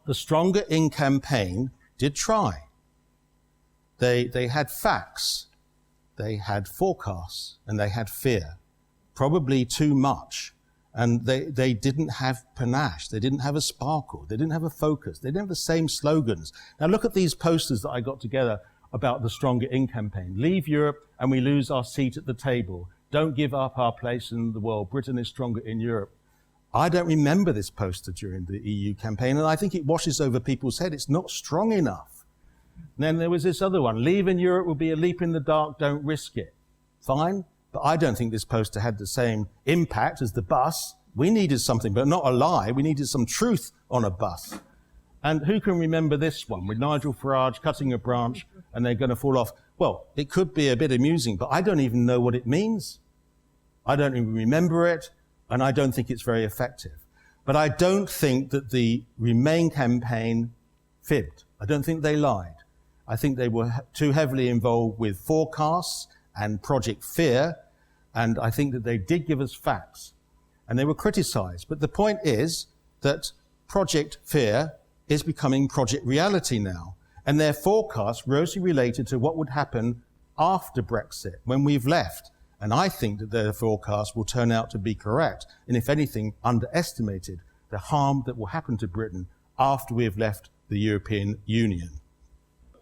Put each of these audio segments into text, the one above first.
the Stronger In campaign did try. They had facts, they had forecasts, and they had fear, probably too much. And they didn't have panache, they didn't have a sparkle, they didn't have a focus, they didn't have the same slogans. Now look at these posters that I got together about the Stronger In campaign. Leave Europe and we lose our seat at the table. Don't give up our place in the world. Britain is stronger in Europe. I don't remember this poster during the EU campaign, and I think it washes over people's head. It's not strong enough. And then there was this other one. Leaving Europe will be a leap in the dark, don't risk it. Fine, but I don't think this poster had the same impact as the bus. We needed something, but not a lie. We needed some truth on a bus. And who can remember this one with Nigel Farage cutting a branch and they're going to fall off? Well, it could be a bit amusing, but I don't even know what it means. I don't even remember it, and I don't think it's very effective. But I don't think that the Remain campaign fibbed. I don't think they lied. I think they were too heavily involved with forecasts and Project Fear, and I think that they did give us facts, and they were criticized. But the point is that Project Fear is becoming Project Reality now, and their forecasts rosely related to what would happen after Brexit, when we've left. And I think that their forecast will turn out to be correct, and if anything, underestimated the harm that will happen to Britain after we have left the European Union.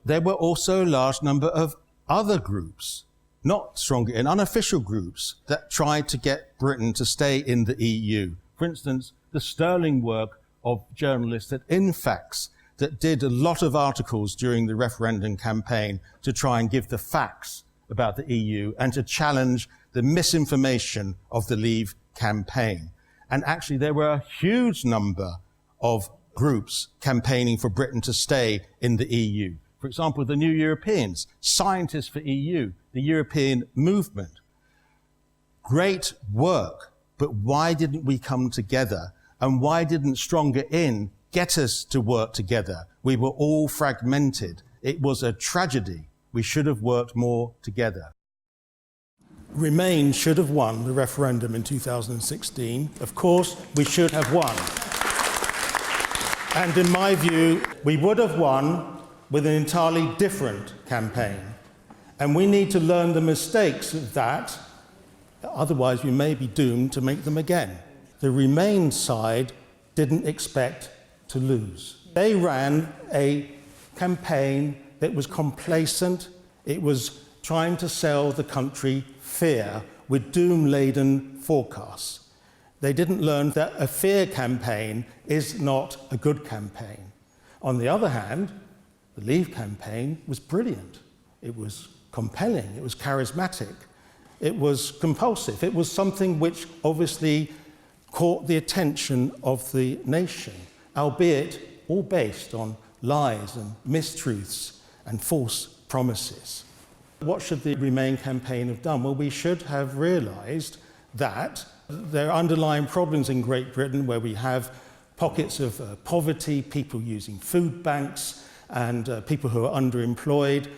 There were also a large number of other groups, not Stronger In, unofficial groups, that tried to get Britain to stay in the EU. For instance, the sterling work of journalists at Infax that did a lot of articles during the referendum campaign to try and give the facts about the EU and to challenge the misinformation of the Leave campaign. And actually there were a huge number of groups campaigning for Britain to stay in the EU. For example, the New Europeans, Scientists for EU, the European Movement. Great work, but why didn't we come together? And why didn't Stronger In get us to work together? We were all fragmented. It was a tragedy. We should have worked more together. Remain should have won the referendum in 2016. Of course, we should have won. And in my view, we would have won with an entirely different campaign. And we need to learn the mistakes of that, otherwise we may be doomed to make them again. The Remain side didn't expect to lose. They ran a campaign that was complacent. It was trying to sell the country fear with doom-laden forecasts. They didn't learn that a fear campaign is not a good campaign. On the other hand, the Leave campaign was brilliant. It was compelling, it was charismatic, it was compulsive, it was something which obviously caught the attention of the nation, albeit all based on lies and mistruths and false promises. What should the Remain campaign have done? Well, we should have realised that there are underlying problems in Great Britain where we have pockets of poverty, people using food banks, and people who are underemployed,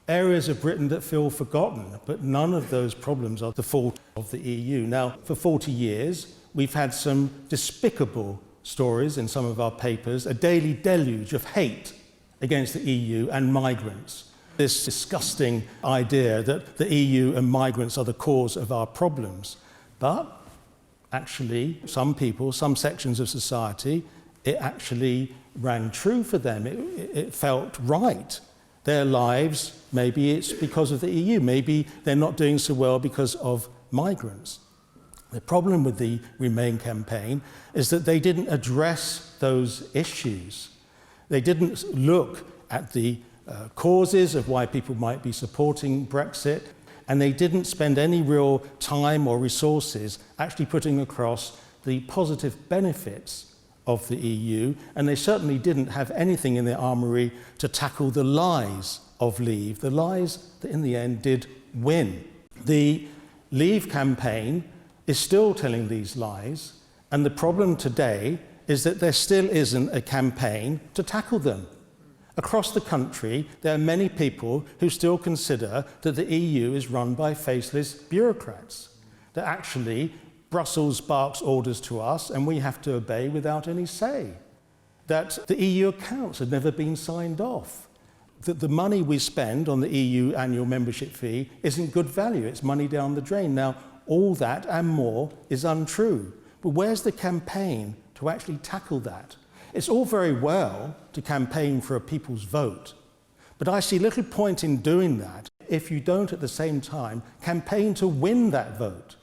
areas of Britain that feel forgotten, but none of those problems are the fault of the EU. Now, for 40 years, we've had some despicable stories in some of our papers, a daily deluge of hate against the EU and migrants. This disgusting idea that the EU and migrants are the cause of our problems. But actually, some people, some sections of society, it actually rang true for them. It felt right. Their lives, maybe it's because of the EU, maybe they're not doing so well because of migrants. The problem with the Remain campaign is that they didn't address those issues. They didn't look at the causes of why people might be supporting Brexit, and they didn't spend any real time or resources actually putting across the positive benefits of the EU, and they certainly didn't have anything in their armoury to tackle the lies of Leave, the lies that in the end did win. The Leave campaign is still telling these lies, and the problem today is that there still isn't a campaign to tackle them. Across the country, there are many people who still consider that the EU is run by faceless bureaucrats, that actually Brussels barks orders to us and we have to obey without any say. that the EU accounts had never been signed off, that the money we spend on the EU annual membership fee isn't good value, it's money down the drain. Now, all that and more is untrue. But where's the campaign to actually tackle that? It's all very well to campaign for a people's vote, but I see little point in doing that if you don't at the same time campaign to win that vote.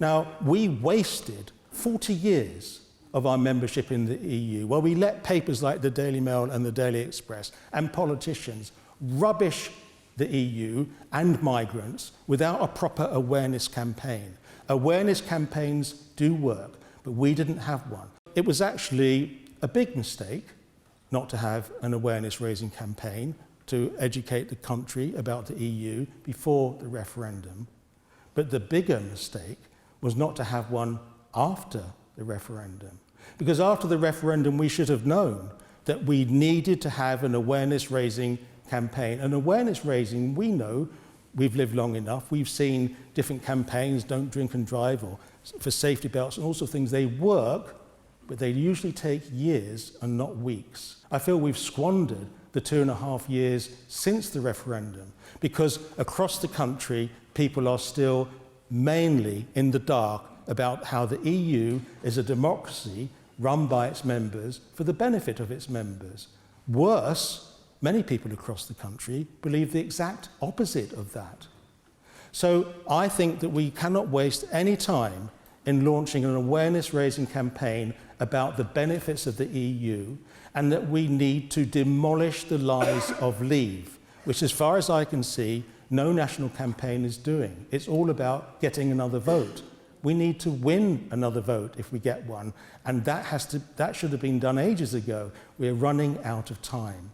Now, we wasted 40 years of our membership in the EU, where we let papers like the Daily Mail and the Daily Express and politicians rubbish the EU and migrants without a proper awareness campaign. Awareness campaigns do work, but we didn't have one. It was actually a big mistake not to have an awareness-raising campaign to educate the country about the EU before the referendum. But the bigger mistake was not to have one after the referendum. Because after the referendum, we should have known that we needed to have an awareness-raising campaign. And awareness-raising, we know, we've lived long enough, we've seen different campaigns, don't drink and drive, or for safety belts and all sorts of things. They work, but they usually take years and not weeks. I feel we've squandered the 2.5 years since the referendum, because across the country, people are still mainly in the dark about how the EU is a democracy run by its members for the benefit of its members. Worse, many people across the country believe the exact opposite of that. So I think that we cannot waste any time in launching an awareness-raising campaign about the benefits of the EU, and that we need to demolish the lies of leave, which, as far as I can see, no national campaign is doing. It's all about getting another vote. We need to win another vote if we get one, and that should have been done ages ago. We're running out of time.